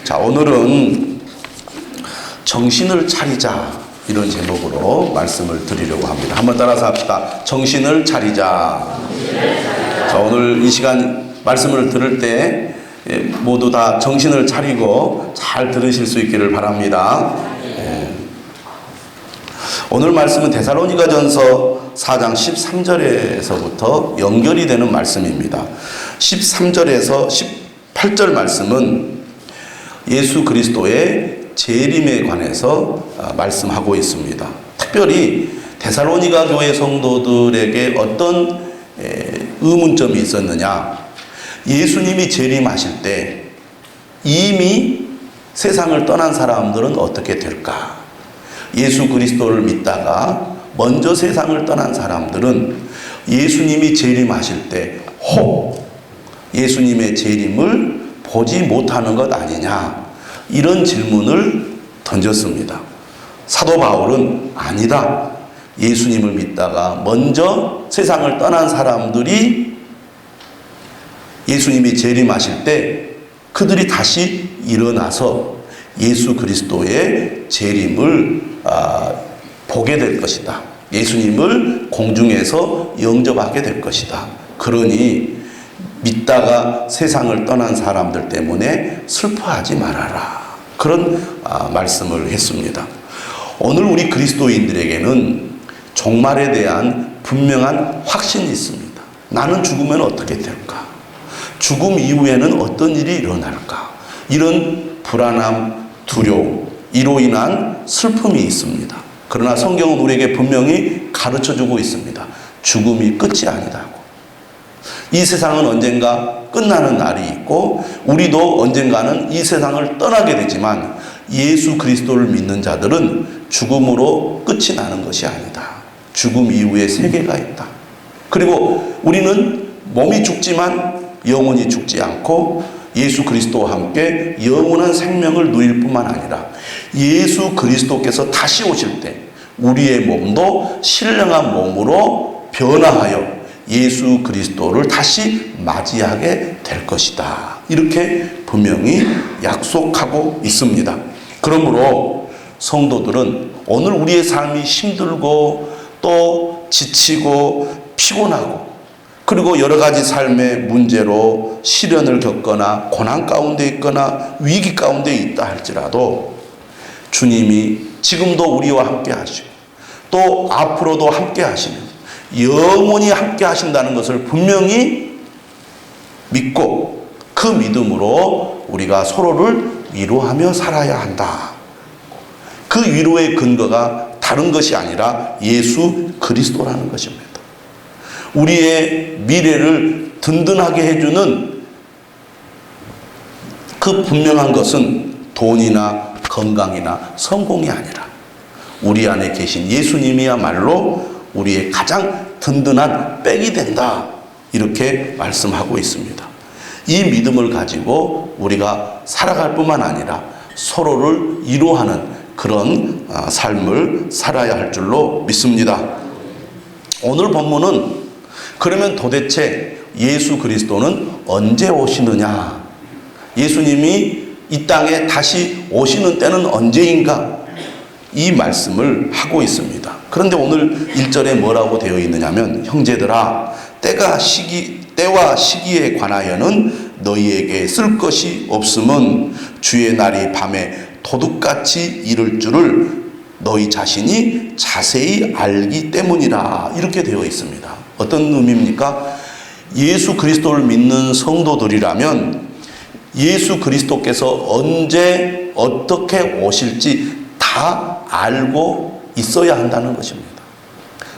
자, 오늘은 정신을 차리자 이런 제목으로 말씀을 드리려고 합니다. 한번 따라서 합시다. 정신을 차리자. 자, 오늘 이 시간 말씀을 들을 때 모두 다 정신을 차리고 잘 들으실 수 있기를 바랍니다. 오늘 말씀은 데살로니가전서 4장 13절에서부터 연결이 되는 말씀입니다. 13절에서 18절 말씀은 예수 그리스도의 재림에 관해서 말씀하고 있습니다. 특별히 데살로니가 교회 성도들에게 어떤 의문점이 있었느냐. 예수님이 재림하실 때 이미 세상을 떠난 사람들은 어떻게 될까? 예수 그리스도를 믿다가 먼저 세상을 떠난 사람들은 예수님이 재림하실 때 혹 예수님의 재림을 보지 못하는 것 아니냐, 이런 질문을 던졌습니다. 사도 바울은 아니다. 예수님을 믿다가 먼저 세상을 떠난 사람들이 예수님이 재림하실 때 그들이 다시 일어나서 예수 그리스도의 재림을 보게 될 것이다. 예수님을 공중에서 영접하게 될 것이다. 그러니 믿다가 세상을 떠난 사람들 때문에 슬퍼하지 말아라. 그런 말씀을 했습니다. 오늘 우리 그리스도인들에게는 종말에 대한 분명한 확신이 있습니다. 나는 죽으면 어떻게 될까? 죽음 이후에는 어떤 일이 일어날까? 이런 불안함, 두려움, 이로 인한 슬픔이 있습니다. 그러나 성경은 우리에게 분명히 가르쳐주고 있습니다. 죽음이 끝이 아니다고. 이 세상은 언젠가 끝나는 날이 있고 우리도 언젠가는 이 세상을 떠나게 되지만 예수 그리스도를 믿는 자들은 죽음으로 끝이 나는 것이 아니다. 죽음 이후에 세계가 있다. 그리고 우리는 몸이 죽지만 영혼이 죽지 않고 예수 그리스도와 함께 영원한 생명을 누릴 뿐만 아니라 예수 그리스도께서 다시 오실 때 우리의 몸도 신령한 몸으로 변화하여 예수 그리스도를 다시 맞이하게 될 것이다. 이렇게 분명히 약속하고 있습니다. 그러므로 성도들은 오늘 우리의 삶이 힘들고 또 지치고 피곤하고 그리고 여러 가지 삶의 문제로 시련을 겪거나 고난 가운데 있거나 위기 가운데 있다 할지라도 주님이 지금도 우리와 함께 하시고 또 앞으로도 함께 하시는 영원히 함께 하신다는 것을 분명히 믿고 그 믿음으로 우리가 서로를 위로하며 살아야 한다. 그 위로의 근거가 다른 것이 아니라 예수 그리스도라는 것입니다. 우리의 미래를 든든하게 해주는 그 분명한 것은 돈이나 건강이나 성공이 아니라 우리 안에 계신 예수님이야말로 우리의 가장 든든한 백이 된다. 이렇게 말씀하고 있습니다. 이 믿음을 가지고 우리가 살아갈 뿐만 아니라 서로를 위로하는 그런 삶을 살아야 할 줄로 믿습니다. 오늘 본문은 그러면 도대체 예수 그리스도는 언제 오시느냐? 예수님이 이 땅에 다시 오시는 때는 언제인가? 이 말씀을 하고 있습니다. 그런데 오늘 1절에 뭐라고 되어 있느냐면 형제들아 때와 시기에 관하여는 너희에게 쓸 것이 없음은 주의 날이 밤에 도둑같이 이를 줄을 너희 자신이 자세히 알기 때문이라. 이렇게 되어 있습니다. 어떤 의미입니까? 예수 그리스도를 믿는 성도들이라면 예수 그리스도께서 언제 어떻게 오실지 다 알고 있어야 한다는 것입니다.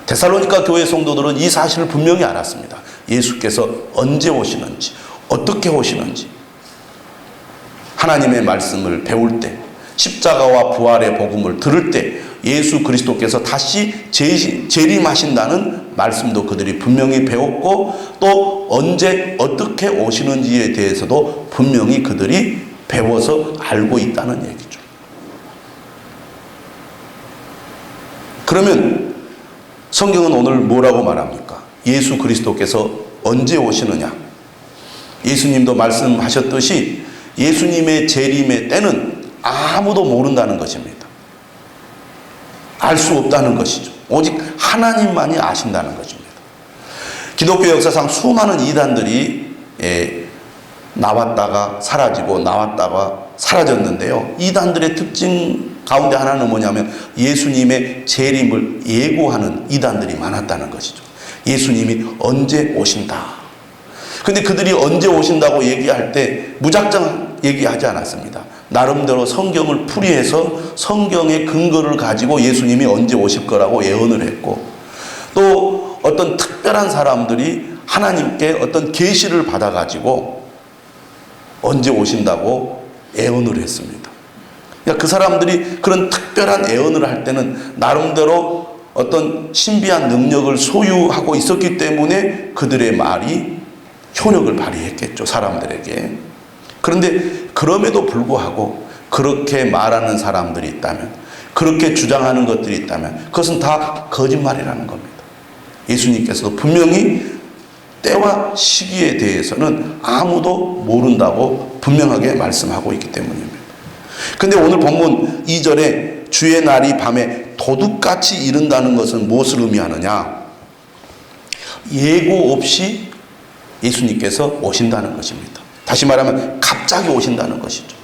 데살로니가 교회 성도들은 이 사실을 분명히 알았습니다. 예수께서 언제 오시는지, 어떻게 오시는지. 하나님의 말씀을 배울 때, 십자가와 부활의 복음을 들을 때 예수 그리스도께서 다시 재림하신다는 말씀도 그들이 분명히 배웠고 또 언제 어떻게 오시는지에 대해서도 분명히 그들이 배워서 알고 있다는 얘기죠. 그러면 성경은 오늘 뭐라고 말합니까? 예수 그리스도께서 언제 오시느냐? 예수님도 말씀하셨듯이 예수님의 재림의 때는 아무도 모른다는 것입니다. 알 수 없다는 것이죠. 오직 하나님만이 아신다는 것입니다. 기독교 역사상 수많은 이단들이 나왔다가 사라지고 나왔다가 사라졌는데요. 이단들의 특징 가운데 하나는 뭐냐면 예수님의 재림을 예고하는 이단들이 많았다는 것이죠. 예수님이 언제 오신다. 근데 그들이 언제 오신다고 얘기할 때 무작정 얘기하지 않았습니다. 나름대로 성경을 풀이해서 성경의 근거를 가지고 예수님이 언제 오실 거라고 예언을 했고, 또 어떤 특별한 사람들이 하나님께 어떤 계시를 받아가지고 언제 오신다고 예언을 했습니다. 그러니까 그 사람들이 그런 특별한 예언을 할 때는 나름대로 어떤 신비한 능력을 소유하고 있었기 때문에 그들의 말이 효력을 발휘했겠죠, 사람들에게. 그런데 그럼에도 불구하고 그렇게 말하는 사람들이 있다면, 그렇게 주장하는 것들이 있다면 그것은 다 거짓말이라는 겁니다. 예수님께서도 분명히 때와 시기에 대해서는 아무도 모른다고 분명하게 말씀하고 있기 때문입니다. 근데 오늘 본문 2절에 주의 날이 밤에 도둑같이 이른다는 것은 무엇을 의미하느냐? 예고 없이 예수님께서 오신다는 것입니다. 다시 말하면 갑자기 오신다는 것이죠.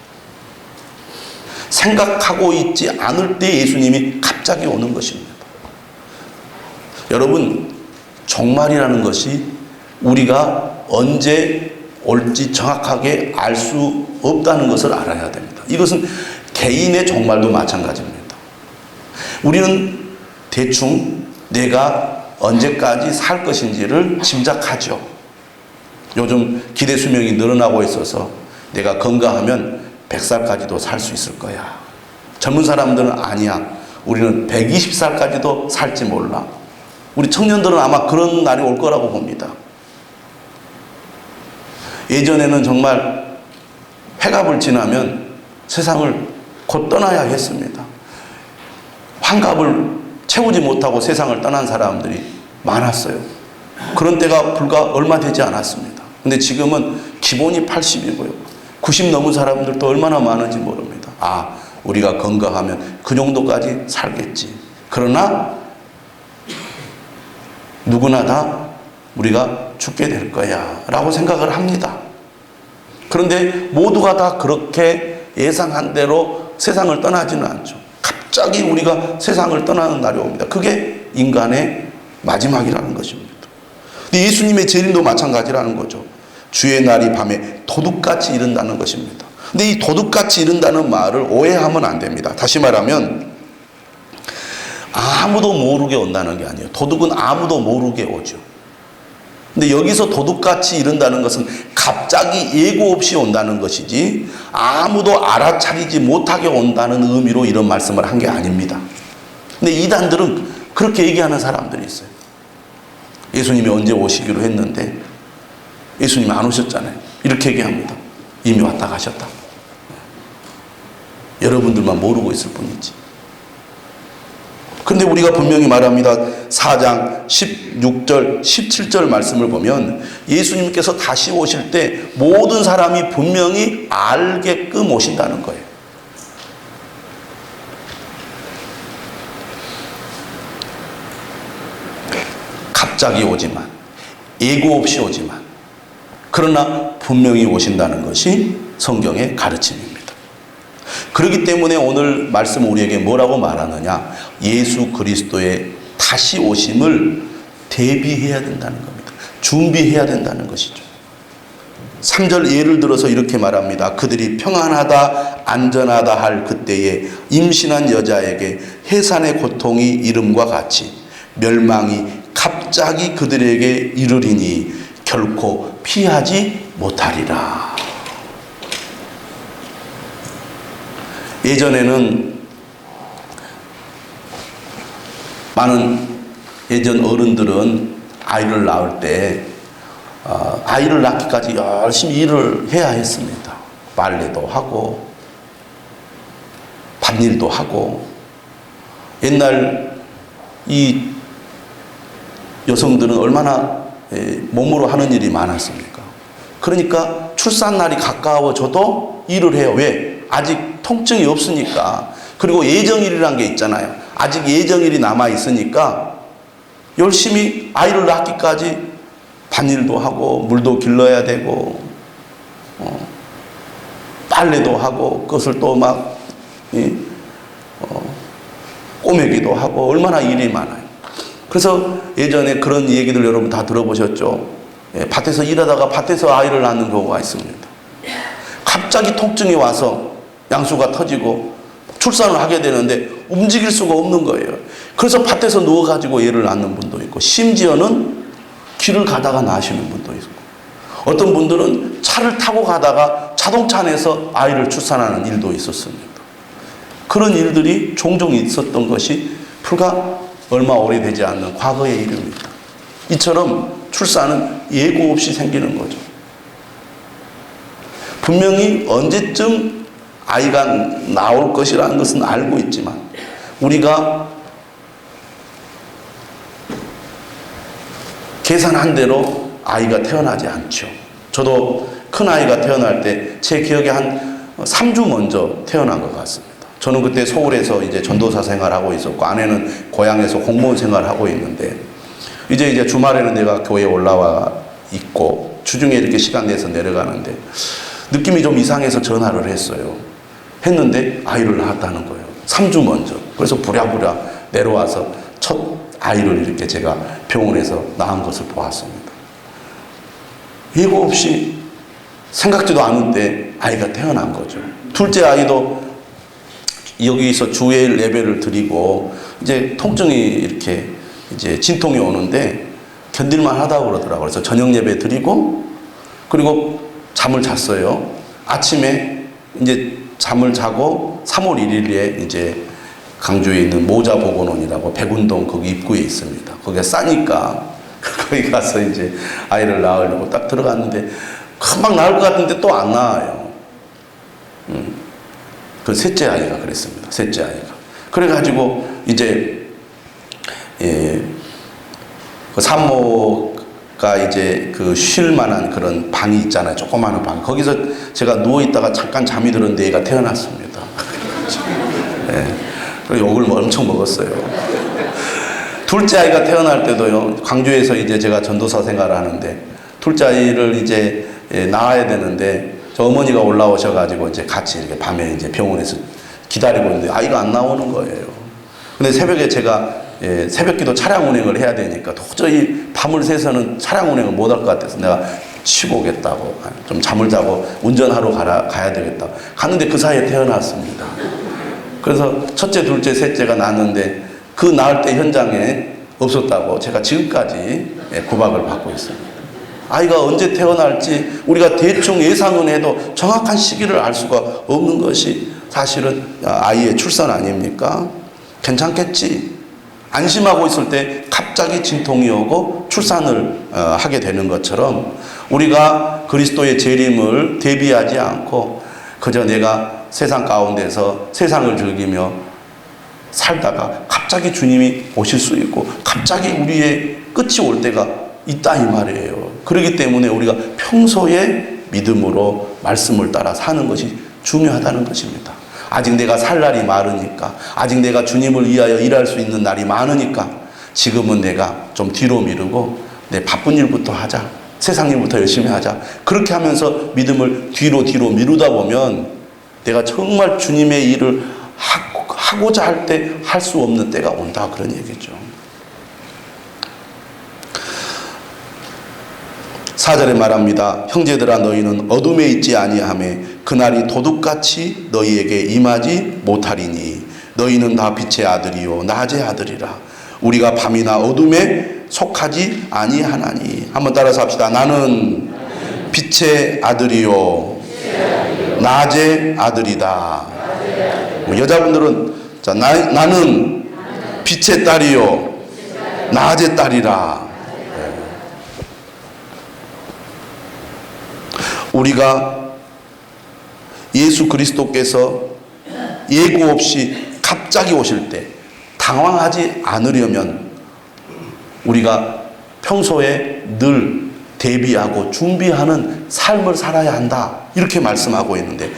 생각하고 있지 않을 때 예수님이 갑자기 오는 것입니다. 여러분, 종말이라는 것이 우리가 언제 올지 정확하게 알 수 없다는 것을 알아야 됩니다. 이것은 개인의 종말도 마찬가지입니다. 우리는 대충 내가 언제까지 살 것인지를 짐작하죠. 요즘 기대 수명이 늘어나고 있어서 내가 건강하면 100살까지도 살 수 있을 거야. 젊은 사람들은 아니야. 우리는 120살까지도 살지 몰라. 우리 청년들은 아마 그런 날이 올 거라고 봅니다. 예전에는 정말 회갑을 지나면 세상을 곧 떠나야 했습니다. 환갑을 채우지 못하고 세상을 떠난 사람들이 많았어요. 그런 때가 불과 얼마 되지 않았습니다. 근데 지금은 기본이 80이고요. 90 넘은 사람들도 얼마나 많은지 모릅니다. 아, 우리가 건강하면 그 정도까지 살겠지. 그러나 누구나 다 우리가 죽게 될 거야 라고 생각을 합니다. 그런데 모두가 다 그렇게 예상한 대로 세상을 떠나지는 않죠. 갑자기 우리가 세상을 떠나는 날이 옵니다. 그게 인간의 마지막이라는 것입니다. 예수님의 재림도 마찬가지라는 거죠. 주의 날이 밤에 도둑같이 이른다는 것입니다. 근데 이 도둑같이 이른다는 말을 오해하면 안 됩니다. 다시 말하면 아무도 모르게 온다는 게 아니에요. 도둑은 아무도 모르게 오죠. 근데 여기서 도둑같이 이른다는 것은 갑자기 예고 없이 온다는 것이지 아무도 알아차리지 못하게 온다는 의미로 이런 말씀을 한 게 아닙니다. 근데 이단들은 그렇게 얘기하는 사람들이 있어요. 예수님이 언제 오시기로 했는데 예수님이 안 오셨잖아요. 이렇게 얘기합니다. 이미 왔다 가셨다. 여러분들만 모르고 있을 뿐이지. 그런데 우리가 분명히 말합니다. 4장 16절 17절 말씀을 보면 예수님께서 다시 오실 때 모든 사람이 분명히 알게끔 오신다는 거예요. 갑자기 오지만, 예고 없이 오지만, 그러나 분명히 오신다는 것이 성경의 가르침입니다. 그렇기 때문에 오늘 말씀은 우리에게 뭐라고 말하느냐? 예수 그리스도의 다시 오심을 대비해야 된다는 겁니다. 준비해야 된다는 것이죠. 3절 예를 들어서 이렇게 말합니다. 그들이 평안하다 안전하다 할 그때에 임신한 여자에게 해산의 고통이 이름과 같이 멸망이 갑자기 그들에게 이르리니 결코 피하지 못하리라. 예전에는 많은 예전 어른들은 아이를 낳을 때 아이를 낳기까지 열심히 일을 해야 했습니다. 빨래도 하고 밭일도 하고. 옛날 이 여성들은 얼마나 몸으로 하는 일이 많았습니까? 그러니까 출산날이 가까워져도 일을 해요. 왜? 아직 통증이 없으니까. 그리고 예정일이란 게 있잖아요. 아직 예정일이 남아 있으니까 열심히 아이를 낳기까지 밭일도 하고 물도 길러야 되고 빨래도 하고 그것을 또 막 꼬매기도 하고 얼마나 일이 많아요. 그래서 예전에 그런 얘기들 여러분 다 들어보셨죠? 밭에서 일하다가 밭에서 아이를 낳는 경우가 있습니다. 갑자기 통증이 와서 양수가 터지고 출산을 하게 되는데 움직일 수가 없는 거예요. 그래서 밭에서 누워가지고 애를 낳는 분도 있고 심지어는 길을 가다가 낳으시는 분도 있고 어떤 분들은 차를 타고 가다가 자동차 안에서 아이를 출산하는 일도 있었습니다. 그런 일들이 종종 있었던 것이 불과 얼마 오래되지 않는 과거의 일입니다. 이처럼 출산은 예고 없이 생기는 거죠. 분명히 언제쯤 아이가 나올 것이라는 것은 알고 있지만 우리가 계산한 대로 아이가 태어나지 않죠. 저도 큰 아이가 태어날 때 제 기억에 한 3주 먼저 태어난 것 같습니다. 저는 그때 서울에서 이제 전도사 생활하고 있었고 아내는 고향에서 공무원 생활하고 있는데 이제 주말에는 내가 교회에 올라와 있고 주중에 이렇게 시간 내서 내려가는데 느낌이 좀 이상해서 전화를 했어요. 했는데 아이를 낳았다는 거예요. 3주 먼저. 그래서 부랴부랴 내려와서 첫 아이를 이렇게 제가 병원에서 낳은 것을 보았습니다. 예고 없이 생각지도 않은 때 아이가 태어난 거죠. 둘째 아이도 여기서 주일 예배를 드리고 이제 통증이 이렇게 이제 진통이 오는데 견딜만 하다고 그러더라고요. 그래서 저녁 예배 드리고 그리고 잠을 잤어요. 아침에 이제 잠을 자고 3월 1일에 이제 강주에 있는 모자보건원이라고 백운동 거기 입구에 있습니다. 거기가 싸니까 거기 가서 이제 아이를 낳으려고 딱 들어갔는데 금방 나을 것 같은데 또 안 나와요. 그 셋째 아이가 그랬습니다. 셋째 아이가. 그래가지고 이제 그 산모가 이제 그 쉴 만한 그런 방이 있잖아요. 조그마한 방. 거기서 제가 누워 있다가 잠깐 잠이 들었는데 얘가 태어났습니다. 그리고 욕을 엄청 먹었어요. 둘째 아이가 태어날 때도요. 광주에서 이제 제가 전도사 생활을 하는데 둘째 아이를 이제 낳아야 되는데 저 어머니가 올라오셔가지고 이제 같이 이렇게 밤에 이제 병원에서 기다리고 있는데 아이가 안 나오는 거예요. 근데 새벽에 제가 새벽기도 차량 운행을 해야 되니까 도저히 밤을 새서는 차량 운행을 못 할 것 같아서 내가 쉬고 오겠다고 좀 잠을 자고 운전하러 가야 되겠다. 갔는데 그 사이에 태어났습니다. 그래서 첫째, 둘째, 셋째가 낳았는데 그 낳을 때 현장에 없었다고 제가 지금까지 구박을 받고 있습니다. 아이가 언제 태어날지 우리가 대충 예상은 해도 정확한 시기를 알 수가 없는 것이 사실은 아이의 출산 아닙니까? 괜찮겠지. 안심하고 있을 때 갑자기 진통이 오고 출산을 하게 되는 것처럼 우리가 그리스도의 재림을 대비하지 않고 그저 내가 세상 가운데서 세상을 즐기며 살다가 갑자기 주님이 오실 수 있고 갑자기 우리의 끝이 올 때가 있다 이 말이에요. 그렇기 때문에 우리가 평소에 믿음으로 말씀을 따라 사는 것이 중요하다는 것입니다. 아직 내가 살 날이 많으니까 아직 내가 주님을 위하여 일할 수 있는 날이 많으니까 지금은 내가 좀 뒤로 미루고 내 바쁜 일부터 하자. 세상 일부터 열심히 하자. 그렇게 하면서 믿음을 뒤로 미루다 보면 내가 정말 주님의 일을 하고자 할 때 할 수 없는 때가 온다 그런 얘기죠. 4절에 말합니다. 형제들아 너희는 어둠에 있지 아니하매 그날이 도둑같이 너희에게 임하지 못하리니 너희는 다 빛의 아들이요 낮의 아들이라. 우리가 밤이나 어둠에 속하지 아니하나니. 한번 따라서 합시다. 나는 빛의 아들이요 낮의 아들이다. 여자분들은 자, 나는 빛의 딸이요 낮의 딸이라. 우리가 예수 그리스도께서 예고 없이 갑자기 오실 때 당황하지 않으려면 우리가 평소에 늘 대비하고 준비하는 삶을 살아야 한다. 이렇게 말씀하고 있는데,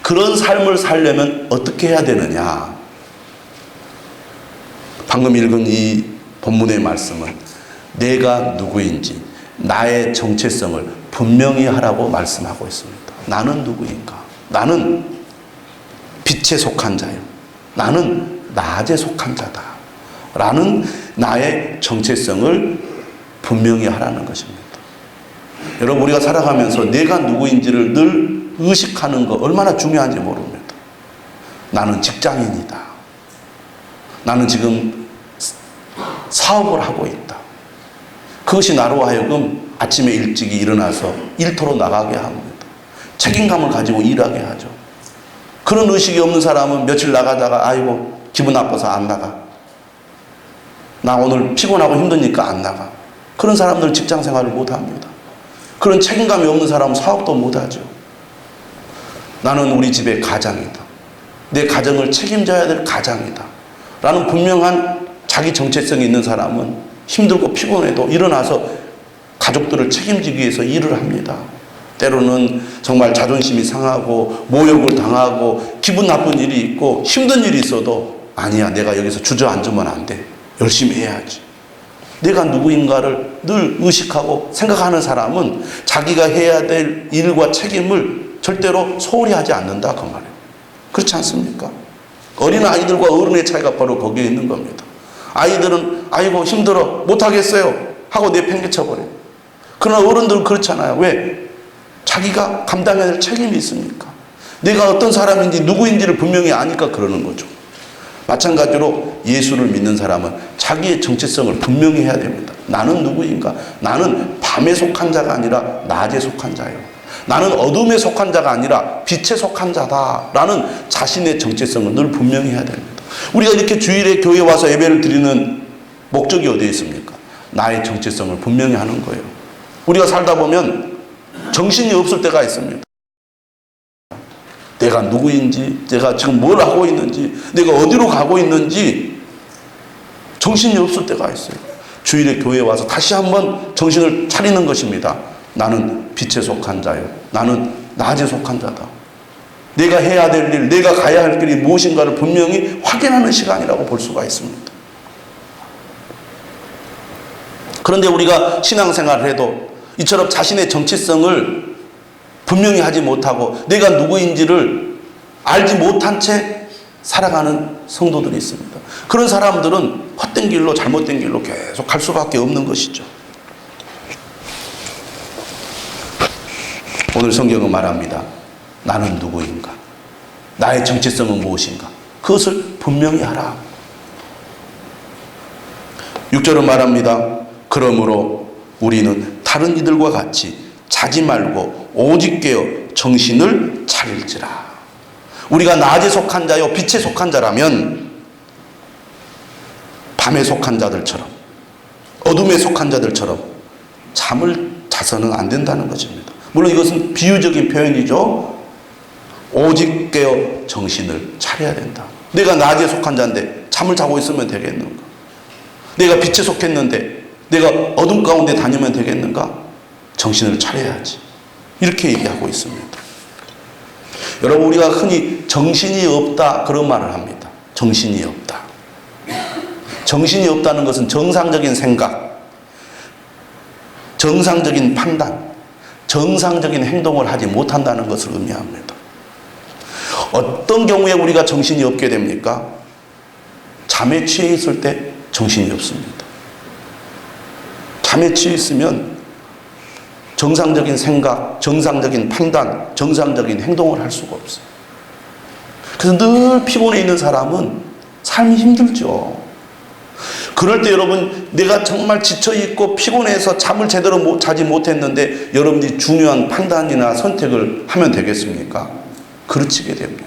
그런 삶을 살려면 어떻게 해야 되느냐? 방금 읽은 이 본문의 말씀은 내가 누구인지, 나의 정체성을 분명히 하라고 말씀하고 있습니다. 나는 누구인가? 나는 빛에 속한 자요. 나는 낮에 속한 자다. 라는 나의 정체성을 분명히 하라는 것입니다. 여러분, 우리가 살아가면서 내가 누구인지를 늘 의식하는 거 얼마나 중요한지 모릅니다. 나는 직장인이다. 나는 지금 사업을 하고 있다. 그것이 나로 하여금 아침에 일찍이 일어나서 일터로 나가게 합니다. 책임감을 가지고 일하게 하죠. 그런 의식이 없는 사람은 며칠 나가다가 아이고 기분 나빠서 안 나가. 나 오늘 피곤하고 힘드니까 안 나가. 그런 사람들 직장 생활을 못 합니다. 그런 책임감이 없는 사람은 사업도 못 하죠. 나는 우리 집의 가장이다. 내 가정을 책임져야 될 가장이다. 라는 분명한 자기 정체성이 있는 사람은 힘들고 피곤해도 일어나서 가족들을 책임지기 위해서 일을 합니다. 때로는 정말 자존심이 상하고 모욕을 당하고 기분 나쁜 일이 있고 힘든 일이 있어도 아니야, 내가 여기서 주저앉으면 안 돼. 열심히 해야지. 내가 누구인가를 늘 의식하고 생각하는 사람은 자기가 해야 될 일과 책임을 절대로 소홀히 하지 않는다, 그 말이에요. 그렇지 않습니까? 어린아이들과 어른의 차이가 바로 거기에 있는 겁니다. 아이들은 아이고 힘들어 못하겠어요 하고 내팽개쳐버려요. 그러나 어른들은 그렇잖아요. 왜? 자기가 감당해야 될 책임이 있으니까. 내가 어떤 사람인지 누구인지를 분명히 아니까 그러는 거죠. 마찬가지로 예수를 믿는 사람은 자기의 정체성을 분명히 해야 됩니다. 나는 누구인가? 나는 밤에 속한 자가 아니라 낮에 속한 자예요. 나는 어둠에 속한 자가 아니라 빛에 속한 자다라는 자신의 정체성을 늘 분명히 해야 됩니다. 우리가 이렇게 주일에 교회에 와서 예배를 드리는 목적이 어디에 있습니까? 나의 정체성을 분명히 하는 거예요. 우리가 살다 보면 정신이 없을 때가 있습니다. 내가 누구인지, 내가 지금 뭘 하고 있는지, 내가 어디로 가고 있는지 정신이 없을 때가 있어요. 주일에 교회에 와서 다시 한번 정신을 차리는 것입니다. 나는 빛에 속한 자요. 나는 낮에 속한 자다. 내가 해야 될 일, 내가 가야 할 길이 무엇인가를 분명히 확인하는 시간이라고 볼 수가 있습니다. 그런데 우리가 신앙생활을 해도 이처럼 자신의 정체성을 분명히 하지 못하고 내가 누구인지를 알지 못한 채 살아가는 성도들이 있습니다. 그런 사람들은 헛된 길로, 잘못된 길로 계속 갈 수밖에 없는 것이죠. 오늘 성경은 말합니다. 나는 누구인가? 나의 정체성은 무엇인가? 그것을 분명히 하라. 6절은 말합니다. 그러므로 우리는 다른 이들과 같이 자지 말고 오직 깨어 정신을 차릴지라. 우리가 낮에 속한 자요 빛에 속한 자라면 밤에 속한 자들처럼, 어둠에 속한 자들처럼 잠을 자서는 안 된다는 것입니다. 물론 이것은 비유적인 표현이죠. 오직 깨어 정신을 차려야 된다. 내가 낮에 속한 자인데 잠을 자고 있으면 되겠는가? 내가 빛에 속했는데 내가 어둠 가운데 다니면 되겠는가? 정신을 차려야지. 이렇게 얘기하고 있습니다. 여러분, 우리가 흔히 정신이 없다 그런 말을 합니다. 정신이 없다. 정신이 없다는 것은 정상적인 생각, 정상적인 판단, 정상적인 행동을 하지 못한다는 것을 의미합니다. 어떤 경우에 우리가 정신이 없게 됩니까? 잠에 취해 있을 때 정신이 없습니다. 잠에 취해 있으면 정상적인 생각, 정상적인 판단, 정상적인 행동을 할 수가 없어요. 그래서 늘 피곤해 있는 사람은 삶이 힘들죠. 그럴 때 여러분, 내가 정말 지쳐있고 피곤해서 잠을 제대로 자지 못했는데 여러분들이 중요한 판단이나 선택을 하면 되겠습니까? 그르치게 됩니다.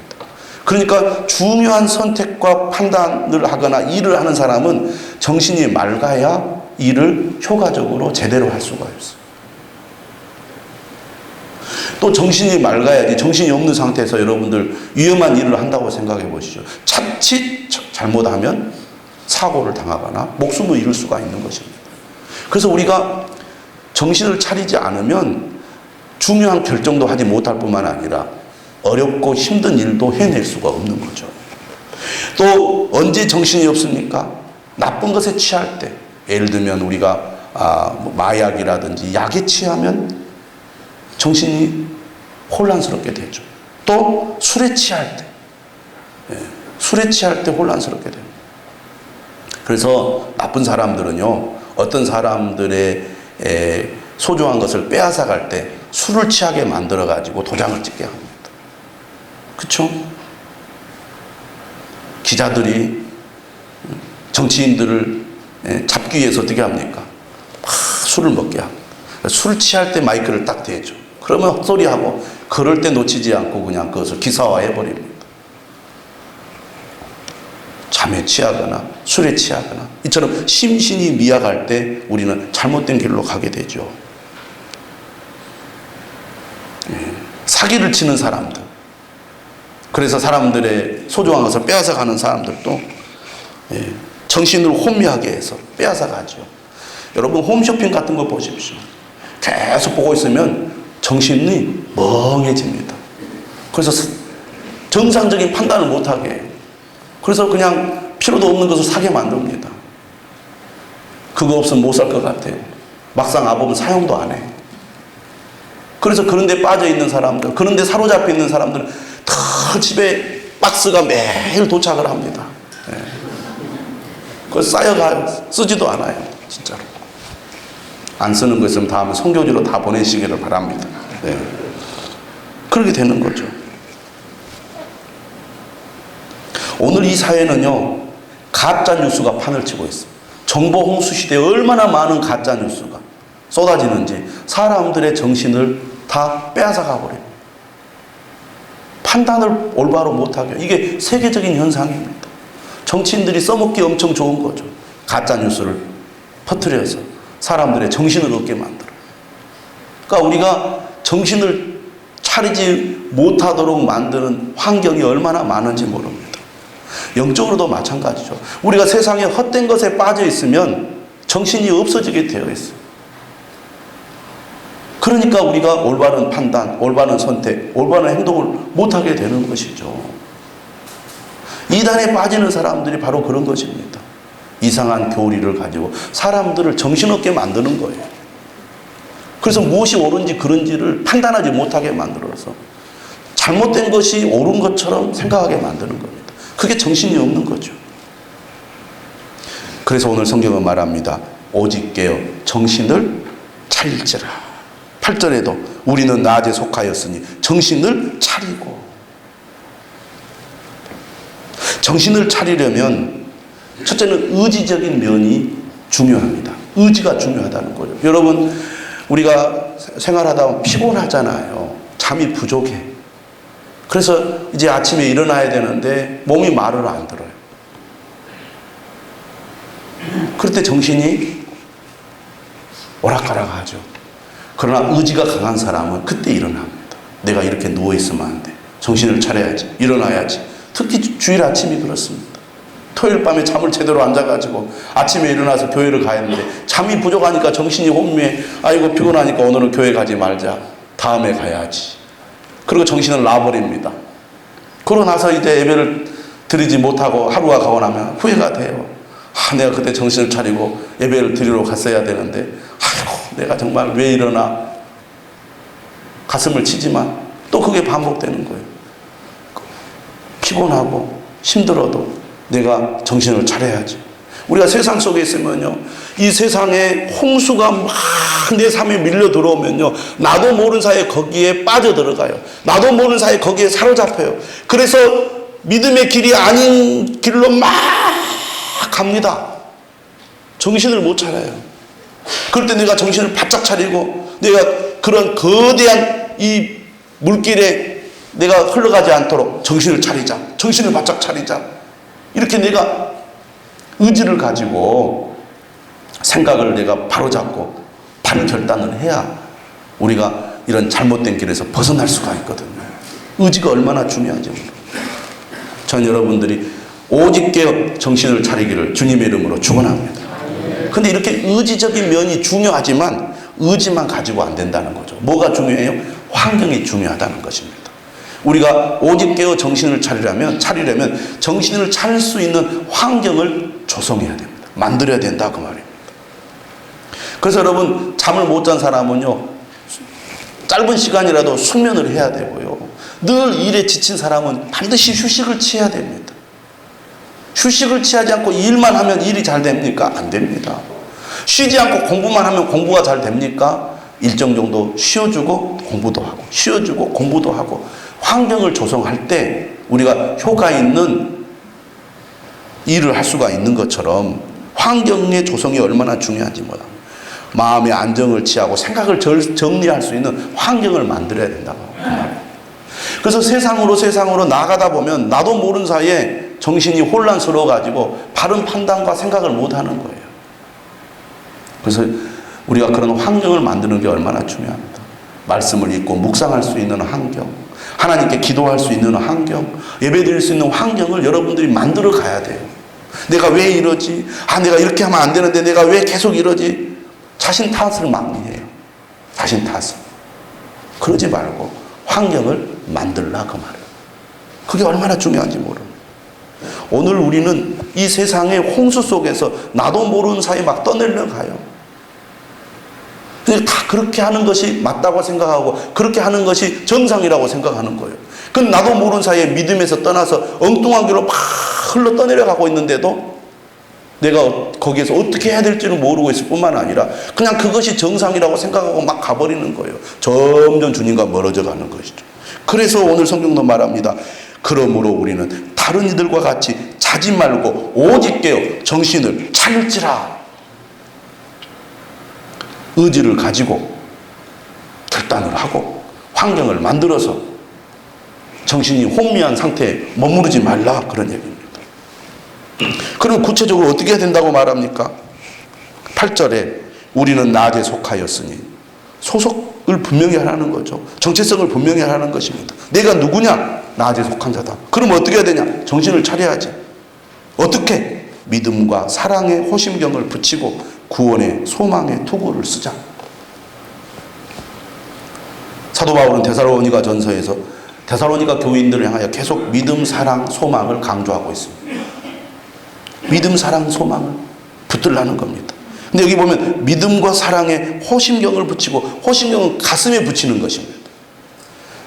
그러니까 중요한 선택과 판단을 하거나 일을 하는 사람은 정신이 맑아야 일을 효과적으로 제대로 할 수가 없어요. 또 정신이 맑아야지. 정신이 없는 상태에서 여러분들 위험한 일을 한다고 생각해 보시죠. 자칫 잘못하면 사고를 당하거나 목숨을 잃을 수가 있는 것입니다. 그래서 우리가 정신을 차리지 않으면 중요한 결정도 하지 못할 뿐만 아니라 어렵고 힘든 일도 해낼 수가 없는 거죠. 또 언제 정신이 없습니까? 나쁜 것에 취할 때. 예를 들면 우리가 마약이라든지 약에 취하면 정신이 혼란스럽게 되죠. 또 술에 취할 때. 술에 취할 때 혼란스럽게 됩니다. 그래서 나쁜 사람들은요, 어떤 사람들의 소중한 것을 빼앗아 갈 때 술을 취하게 만들어가지고 도장을 찍게 합니다. 그쵸? 기자들이 정치인들을 잡기 위해서 어떻게 합니까? 막 술을 먹게 합니다. 술 취할 때 마이크를 딱 대죠. 그러면 헛소리하고 그럴 때 놓치지 않고 그냥 그것을 기사화해버립니다. 잠에 취하거나 술에 취하거나 이처럼 심신이 미약할 때 우리는 잘못된 길로 가게 되죠. 사기를 치는 사람들, 그래서 사람들의 소중한 것을 빼앗아 가는 사람들도 정신을 혼미하게 해서 빼앗아 가죠. 여러분 홈쇼핑 같은 거 보십시오. 계속 보고 있으면 정신이 멍해집니다. 그래서 정상적인 판단을 못하게 해요. 그래서 그냥 필요도 없는 것을 사게 만듭니다. 그거 없으면 못 살 것 같아요. 막상 와보면 사용도 안 해요. 그래서 그런 데 빠져 있는 사람들, 그런 데 사로잡혀 있는 사람들은 다 집에 박스가 매일 도착을 합니다. 그거 쌓여가요. 쓰지도 않아요. 진짜로. 안 쓰는 거 있으면 다음에 선교지로 다 보내시기를 바랍니다. 그렇게 되는 거죠. 오늘 이 사회는요, 가짜 뉴스가 판을 치고 있어요. 정보 홍수 시대에 얼마나 많은 가짜 뉴스가 쏟아지는지 사람들의 정신을 다 빼앗아 가버려요. 판단을 올바로 못하게. 이게 세계적인 현상입니다. 정치인들이 써먹기 엄청 좋은 거죠. 가짜 뉴스를 퍼뜨려서 사람들의 정신을 얻게 만들어요. 그러니까 우리가 정신을 차리지 못하도록 만드는 환경이 얼마나 많은지 모릅니다. 영적으로도 마찬가지죠. 우리가 세상에 헛된 것에 빠져 있으면 정신이 없어지게 되어 있어요. 그러니까 우리가 올바른 판단, 올바른 선택, 올바른 행동을 못하게 되는 것이죠. 이단에 빠지는 사람들이 바로 그런 것입니다. 이상한 교리를 가지고 사람들을 정신없게 만드는 거예요. 그래서 무엇이 옳은지 그른지를 판단하지 못하게 만들어서 잘못된 것이 옳은 것처럼 생각하게 만드는 겁니다. 그게 정신이 없는 거죠. 그래서 오늘 성경은 말합니다. 오직 깨어 정신을 차릴지라. 8절에도 우리는 낮에 속하였으니 정신을 차리고. 정신을 차리려면 첫째는 의지적인 면이 중요합니다. 의지가 중요하다는 거죠. 여러분, 우리가 생활하다 보면 피곤하잖아요. 잠이 부족해. 그래서 이제 아침에 일어나야 되는데 몸이 말을 안 들어요. 그럴 때 정신이 오락가락하죠. 그러나 의지가 강한 사람은 그때 일어납니다. 내가 이렇게 누워있으면 안 돼. 정신을 차려야지. 일어나야지. 특히 주일 아침이 그렇습니다. 토요일 밤에 잠을 제대로 안 자가지고 아침에 일어나서 교회를 가야 하는데 잠이 부족하니까 정신이 혼미해. 아이고 피곤하니까 오늘은 교회 가지 말자. 다음에 가야지. 그리고 정신을 놔버립니다. 그러고 나서 이제 예배를 드리지 못하고 하루가 가고 나면 후회가 돼요. 내가 그때 정신을 차리고 예배를 드리러 갔어야 되는데 아이고 내가 정말 왜 이러나 가슴을 치지만 또 그게 반복되는 거예요. 피곤하고 힘들어도 내가 정신을 차려야지. 우리가 세상 속에 있으면요, 이 세상에 홍수가 막 내 삶에 밀려 들어오면요, 나도 모르는 사이에 거기에 빠져들어가요. 나도 모르는 사이에 거기에 사로잡혀요. 그래서 믿음의 길이 아닌 길로 막 갑니다. 정신을 못 차려요. 그럴 때 내가 정신을 바짝 차리고 내가 그런 거대한 이 물길에 내가 흘러가지 않도록 정신을 차리자. 정신을 바짝 차리자. 이렇게 내가 의지를 가지고 생각을 내가 바로잡고 바른 결단을 해야 우리가 이런 잘못된 길에서 벗어날 수가 있거든요. 의지가 얼마나 중요한지 모릅니다. 전 여러분들이 오직 깨어 정신을 차리기를 주님의 이름으로 축원합니다. 근데 이렇게 의지적인 면이 중요하지만 의지만 가지고 안 된다는 거죠. 뭐가 중요해요? 환경이 중요하다는 것입니다. 우리가 오직 깨어 정신을 차리려면 정신을 차릴 수 있는 환경을 조성해야 됩니다. 만들어야 된다 그 말입니다. 그래서 여러분, 잠을 못 잔 사람은요, 짧은 시간이라도 숙면을 해야 되고요. 늘 일에 지친 사람은 반드시 휴식을 취해야 됩니다. 휴식을 취하지 않고 일만 하면 일이 잘 됩니까? 안 됩니다. 쉬지 않고 공부만 하면 공부가 잘 됩니까? 일정 정도 쉬어주고 공부도 하고, 쉬어주고 공부도 하고, 환경을 조성할 때 우리가 효과 있는 일을 할 수가 있는 것처럼 환경의 조성이 얼마나 중요한지 몰라. 마음의 안정을 취하고 생각을 정리할 수 있는 환경을 만들어야 된다고. 그래서 세상으로 나아가다 보면 나도 모르는 사이에 정신이 혼란스러워 가지고 바른 판단과 생각을 못 하는 거예요. 그래서 우리가 그런 환경을 만드는 게 얼마나 중요합니다. 말씀을 읽고 묵상할 수 있는 환경, 하나님께 기도할 수 있는 환경, 예배드릴 수 있는 환경을 여러분들이 만들어 가야 돼요. 내가 왜 이러지? 내가 이렇게 하면 안 되는데 내가 왜 계속 이러지? 자신 탓을 많이 해요. 자신 탓을. 그러지 말고 환경을 만들라 그 말이에요. 그게 얼마나 중요한지 모릅니다. 오늘 우리는 이 세상의 홍수 속에서 나도 모르는 사이에 막 떠내려 가요. 다 그렇게 하는 것이 맞다고 생각하고 그렇게 하는 것이 정상이라고 생각하는 거예요. 그건 나도 모르는 사이에 믿음에서 떠나서 엉뚱한 길로 막 흘러 떠내려 가고 있는데도 내가 거기에서 어떻게 해야 될지를 모르고 있을 뿐만 아니라 그냥 그것이 정상이라고 생각하고 막 가버리는 거예요. 점점 주님과 멀어져 가는 것이죠. 그래서 오늘 성경도 말합니다. 그러므로 우리는 다른 이들과 같이 자지 말고 오직 깨어 정신을 차릴지라. 의지를 가지고 결단을 하고 환경을 만들어서 정신이 혼미한 상태에 머무르지 말라 그런 얘기입니다. 그럼 구체적으로 어떻게 해야 된다고 말합니까? 8절에 우리는 낮에 속하였으니 소속을 분명히 하라는 거죠. 정체성을 분명히 하라는 것입니다. 내가 누구냐? 낮에 속한 자다. 그럼 어떻게 해야 되냐? 정신을 차려야지. 어떻게? 믿음과 사랑의 호심경을 붙이고 구원의 소망의 투구를 쓰자. 사도 바울은 데살로니가 전서에서 데살로니가 교인들을 향하여 계속 믿음, 사랑, 소망을 강조하고 있습니다. 믿음, 사랑, 소망을 붙들라는 겁니다. 근데 여기 보면 믿음과 사랑에 호심경을 붙이고, 호심경은 가슴에 붙이는 것입니다.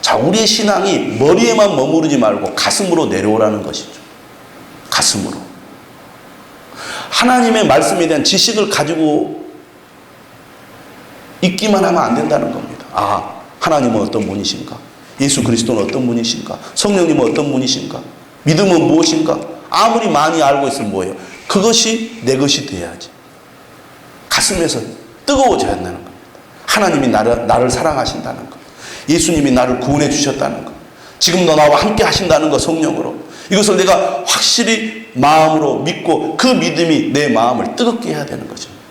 자, 우리의 신앙이 머리에만 머무르지 말고 가슴으로 내려오라는 것이죠. 가슴으로. 하나님의 말씀에 대한 지식을 가지고 있기만 하면 안 된다는 겁니다. 하나님은 어떤 분이신가? 예수 그리스도는 어떤 분이신가? 성령님은 어떤 분이신가? 믿음은 무엇인가? 아무리 많이 알고 있으면 뭐예요? 그것이 내 것이 돼야지. 가슴에서 뜨거워져야 한다는 겁니다. 하나님이 나를 사랑하신다는 것. 예수님이 나를 구원해 주셨다는 것. 지금도 나와 함께 하신다는 것, 성령으로. 이것을 내가 확실히 마음으로 믿고 그 믿음이 내 마음을 뜨겁게 해야 되는 것입니다.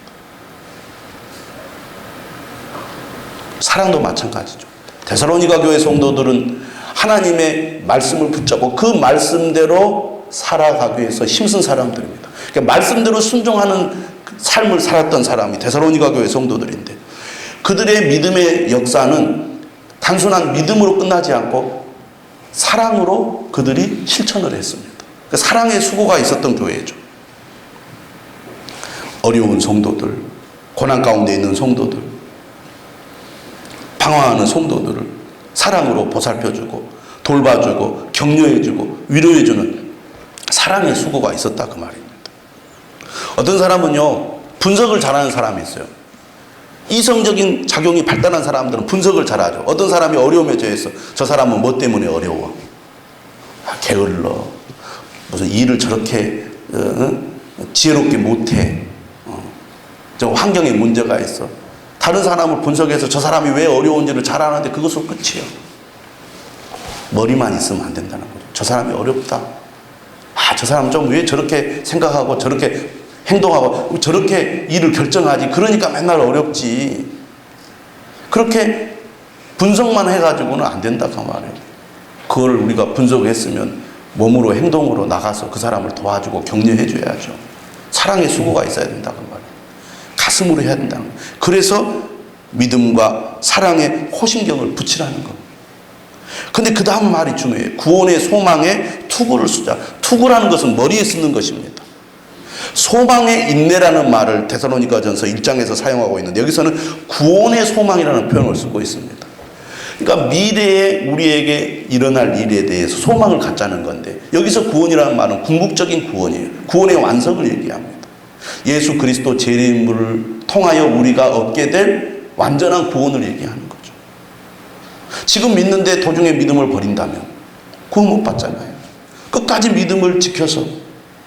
사랑도 마찬가지죠. 데살로니가 교회 성도들은 하나님의 말씀을 붙잡고 그 말씀대로 살아가기 위해서 힘쓴 사람들입니다. 그러니까 말씀대로 순종하는 삶을 살았던 사람이 데살로니가 교회 성도들인데, 그들의 믿음의 역사는 단순한 믿음으로 끝나지 않고 사랑으로 그들이 실천을 했습니다. 그러니까 사랑의 수고가 있었던 교회죠. 어려운 성도들, 고난 가운데 있는 성도들, 방황하는 성도들을 사랑으로 보살펴주고 돌봐주고 격려해주고 위로해주는 사랑의 수고가 있었다 그 말입니다. 어떤 사람은요, 분석을 잘하는 사람이 있어요. 이성적인 작용이 발달한 사람들은 분석을 잘하죠. 어떤 사람이 어려움에 처해서 저 사람은 뭐 때문에 어려워? 게을러. 무슨 일을 저렇게 지혜롭게 못해. 저 환경에 문제가 있어. 다른 사람을 분석해서 저 사람이 왜 어려운지를 잘 아는데 그것으로 끝이에요. 머리만 있으면 안 된다는 거죠. 저 사람이 어렵다. 저 사람 좀 왜 저렇게 생각하고 저렇게 행동하고 저렇게 일을 결정하지. 그러니까 맨날 어렵지. 그렇게 분석만 해가지고는 안 된다 그 말이에요. 그걸 우리가 분석했으면 몸으로 행동으로 나가서 그 사람을 도와주고 격려해줘야죠. 사랑의 수고가 있어야 된다 그 말이에요. 가슴으로 해야 된다는 거예요. 그래서 믿음과 사랑의 호신경을 붙이라는 겁니다. 근데 그 다음 말이 중요해요. 구원의 소망에 투구를 쓰자. 투구라는 것은 머리에 쓰는 것입니다. 소망의 인내라는 말을 데살로니가전서 1장에서 사용하고 있는데 여기서는 구원의 소망이라는 표현을 쓰고 있습니다. 그러니까 미래에 우리에게 일어날 일에 대해서 소망을 갖자는 건데 여기서 구원이라는 말은 궁극적인 구원이에요. 구원의 완성을 얘기합니다. 예수 그리스도 재림을 통하여 우리가 얻게 될 완전한 구원을 얘기하는 거죠. 지금 믿는데 도중에 믿음을 버린다면 구원 못 받잖아요. 끝까지 믿음을 지켜서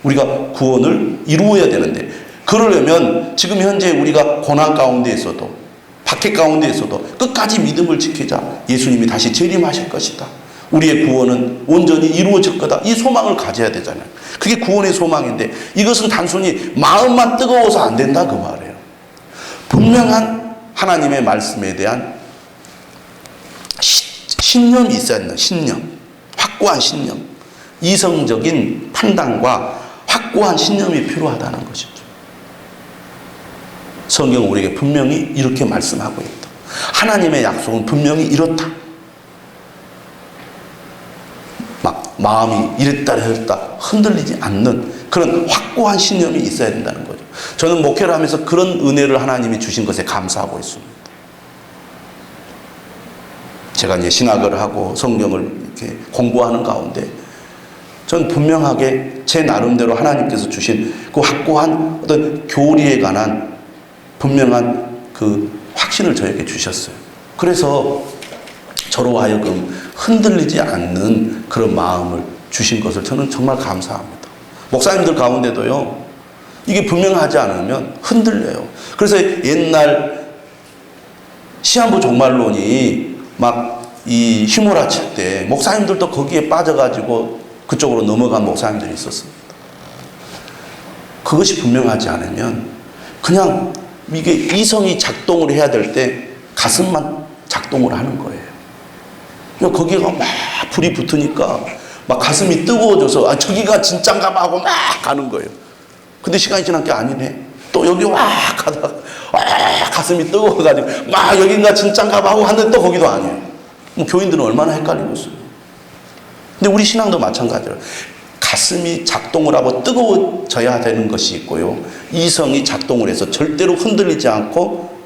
우리가 구원을 이루어야 되는데 그러려면 지금 현재 우리가 고난 가운데 있어도 박해 가운데 있어도 끝까지 믿음을 지키자. 예수님이 다시 재림하실 것이다. 우리의 구원은 온전히 이루어질 거다. 이 소망을 가져야 되잖아요. 그게 구원의 소망인데 이것은 단순히 마음만 뜨거워서 안 된다 그 말이에요. 분명한 하나님의 말씀에 대한 신념이 있어야 된다. 신념. 확고한 신념. 이성적인 판단과 확고한 신념이 필요하다는 것이죠. 성경은 우리에게 분명히 이렇게 말씀하고 있다. 하나님의 약속은 분명히 이렇다. 막 마음이 이랬다 저랬다 흔들리지 않는 그런 확고한 신념이 있어야 된다는 거죠. 저는 목회를 하면서 그런 은혜를 하나님이 주신 것에 감사하고 있습니다. 제가 이제 신학을 하고 성경을 이렇게 공부하는 가운데 전 분명하게 제 나름대로 하나님께서 주신 그 확고한 어떤 교리에 관한 분명한 그 확신을 저에게 주셨어요. 그래서 저로 하여금 흔들리지 않는 그런 마음을 주신 것을 저는 정말 감사합니다. 목사님들 가운데도요, 이게 분명하지 않으면 흔들려요. 그래서 옛날 시한부 종말론이 막 이 휘몰아칠 때 목사님들도 거기에 빠져가지고 그쪽으로 넘어간 목사님들이 있었습니다. 그것이 분명하지 않으면 그냥 이게 이성이 작동을 해야 될 때 가슴만 작동을 하는 거예요. 거기가 막 불이 붙으니까 막 가슴이 뜨거워져서 아 저기가 진짠가 봐 하고 막 가는 거예요. 근데 시간이 지난 게 아니네. 또 여기 와 가다가 와 가슴이 뜨거워가지고 막 여긴가 진짠가 봐 하고 하는데 또 거기도 아니에요. 뭐 교인들은 얼마나 헷갈리고 있어요. 근데 우리 신앙도 마찬가지로 가슴이 작동을 하고 뜨거워져야 되는 것이 있고요. 이성이 작동을 해서 절대로 흔들리지 않고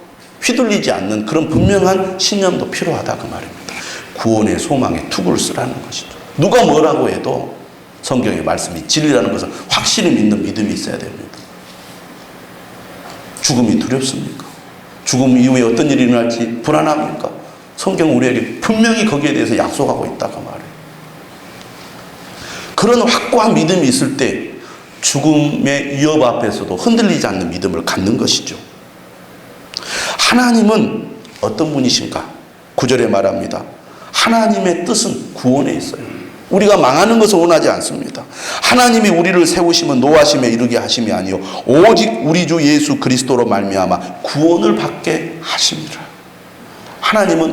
휘둘리지 않는 그런 분명한 신념도 필요하다 그 말입니다. 구원의 소망에 투구를 쓰라는 것이죠. 누가 뭐라고 해도 성경의 말씀이 진리라는 것을 확실히 믿는 믿음이 있어야 됩니다. 죽음이 두렵습니까? 죽음 이후에 어떤 일이 일어날지 불안합니까? 성경은 우리에게 분명히 거기에 대해서 약속하고 있다고 말해요. 그런 확고한 믿음이 있을 때 죽음의 위협 앞에서도 흔들리지 않는 믿음을 갖는 것이죠. 하나님은 어떤 분이신가? 9절에 말합니다. 하나님의 뜻은 구원에 있어요. 우리가 망하는 것을 원하지 않습니다. 하나님이 우리를 세우시면 노하심에 이르게 하심이 아니요 오직 우리 주 예수 그리스도로 말미암아 구원을 받게 하심이라. 하나님은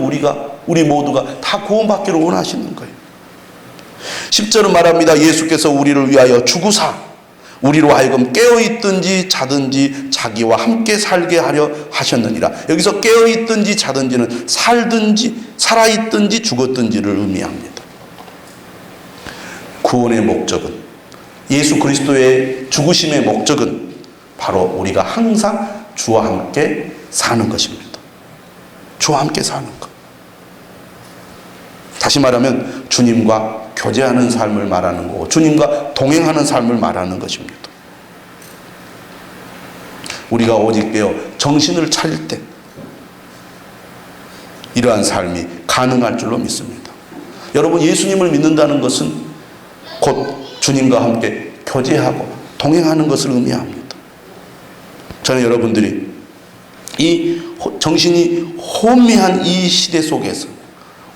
우리 모두가 다 구원받기를 원하시는 거예요. 10절은 말합니다. 예수께서 우리를 위하여 죽으사 우리로 하여금 깨어있든지 자든지 자기와 함께 살게 하려 하셨느니라. 여기서 깨어있든지 자든지는 살아있든지 죽었든지를 의미합니다. 구원의 목적은, 예수 그리스도의 죽으심의 목적은 바로 우리가 항상 주와 함께 사는 것입니다. 주와 함께 사는 것. 다시 말하면 주님과 교제하는 삶을 말하는 거고 주님과 동행하는 삶을 말하는 것입니다. 우리가 오직 깨어 정신을 차릴 때 이러한 삶이 가능할 줄로 믿습니다. 여러분, 예수님을 믿는다는 것은 곧 주님과 함께 교제하고 동행하는 것을 의미합니다. 저는 여러분들이 이 정신이 혼미한 이 시대 속에서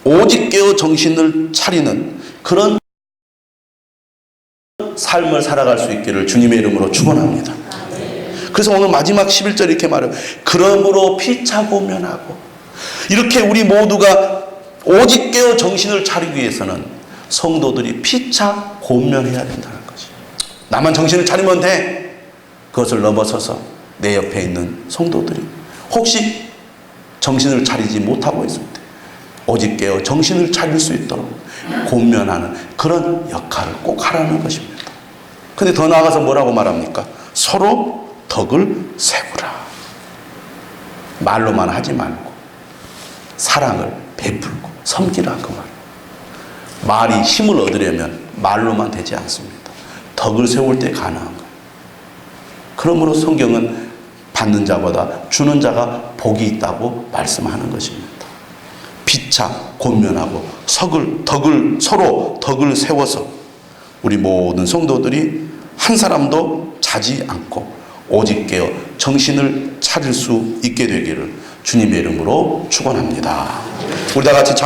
오직 깨어 정신을 차리는 그런 삶을 살아갈 수 있기를 주님의 이름으로 축원합니다. 그래서 오늘 마지막 11절 이렇게 말해요. 그러므로 피차 고면하고, 이렇게 우리 모두가 오직 깨어 정신을 차리기 위해서는 성도들이 피차 고면해야 된다는 거죠. 나만 정신을 차리면 돼. 그것을 넘어서서 내 옆에 있는 성도들이 혹시 정신을 차리지 못하고 있을 때 오직 깨어 정신을 차릴 수 있도록 권면하는 그런 역할을 꼭 하라는 것입니다. 근데 더 나아가서 뭐라고 말합니까? 서로 덕을 세우라. 말로만 하지 말고 사랑을 베풀고 섬기라 그 말. 말이 힘을 얻으려면 말로만 되지 않습니다. 덕을 세울 때 가능한 거예요. 그러므로 성경은 받는 자보다 주는 자가 복이 있다고 말씀하는 것입니다. 피차 권면하고 서로 덕을 세워서 우리 모든 성도들이 한 사람도 자지 않고 오직 깨어 정신을 차릴 수 있게 되기를 주님의 이름으로 축원합니다. 우리 다 같이